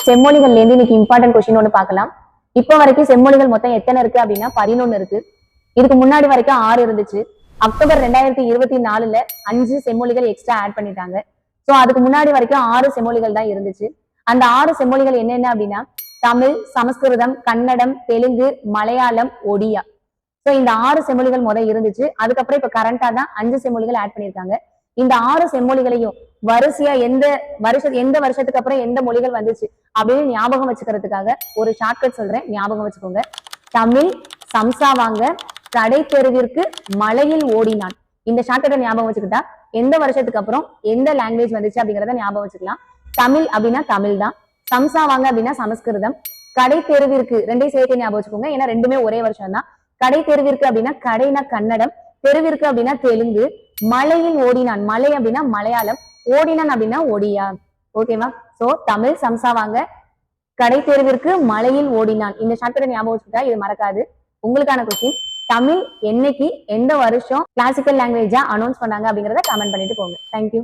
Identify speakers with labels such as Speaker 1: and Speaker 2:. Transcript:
Speaker 1: செம்மொழிகள்ல இருந்து இன்னைக்கு important question ஒன்று பார்க்கலாம். இப்போ வரைக்கும் செம்மொழிகள் மொத்தம் எத்தனை இருக்கு அப்படின்னா 11 இருக்கு. இதுக்கு முன்னாடி வரைக்கும் 6 இருந்துச்சு. அக்டோபர் 2024ல 5 செம்மொழிகள் எக்ஸ்ட்ரா ஆட் பண்ணிட்டாங்க. சோ அதுக்கு முன்னாடி வரைக்கும் 6 செம்மொழிகள் தான் இருந்துச்சு. அந்த 6 செம்மொழிகள் என்னென்ன அப்படின்னா தமிழ், சமஸ்கிருதம், கன்னடம், தெலுங்கு, மலையாளம், ஒடியா. சோ இந்த 6 செம்மொழிகள் இருந்துச்சு. அதுக்கப்புறம் இப்ப கரண்டா தான் 5 செம்மொழிகள் ஆட் பண்ணிருக்காங்க. இந்த 6 செம்மொழிகளையும் வரிசையா எந்த வருஷத்துக்கு அப்புறம் எந்த மொழிகள் வந்துச்சு அப்படின்னு ஞாபகம் வச்சுக்கிறதுக்காக ஒரு ஷார்ட்கட் சொல்றேன், ஞாபகம் வச்சுக்கோங்க. தமிழ் சம்சாவாங்க கடை தெருவிற்கு மலையில் ஓடினான். இந்த ஷார்ட்கட்டை ஞாபகம் வச்சுக்கிட்டா எந்த வருஷத்துக்கு அப்புறம் எந்த லாங்குவேஜ் வந்துச்சு அப்படிங்கறத ஞாபகம் வச்சுக்கலாம். தமிழ் அப்படின்னா தமிழ் தான், சம்சாவாங்க அப்படின்னா சமஸ்கிருதம், கடை தெருவிற்கு ரெண்டையும் சேர்த்து ஞாபகம் வச்சுக்கோங்க, ஏன்னா ரெண்டுமே ஒரே வருஷம் தான். கடை தெருவிற்கு அப்படின்னா கடைனா கன்னடம், தெருவிற்கு அப்படின்னா தெலுங்கு, மலையில் ஓடினான் மலை அப்படின்னா மலையாளம், ஓடினான் அப்படின்னா ஒடியா. ஓகேவா? சோ தமிழ் சம்சாவாங்க கடை தெருவிற்கு மலையில் ஓடினான். இந்த ஷார்ட்கட்டை ஞாபகம் வச்சுக்கிட்டா இது மறக்காது. உங்களுக்கான கொஸ்டின், தமிழ் என்னைக்கு எந்த வருஷம் கிளாசிக்கல் லாங்குவேஜா அனௌன்ஸ் பண்ணாங்க அப்படிங்கறத கமெண்ட் பண்ணிட்டு போங்க. தேங்க்யூ.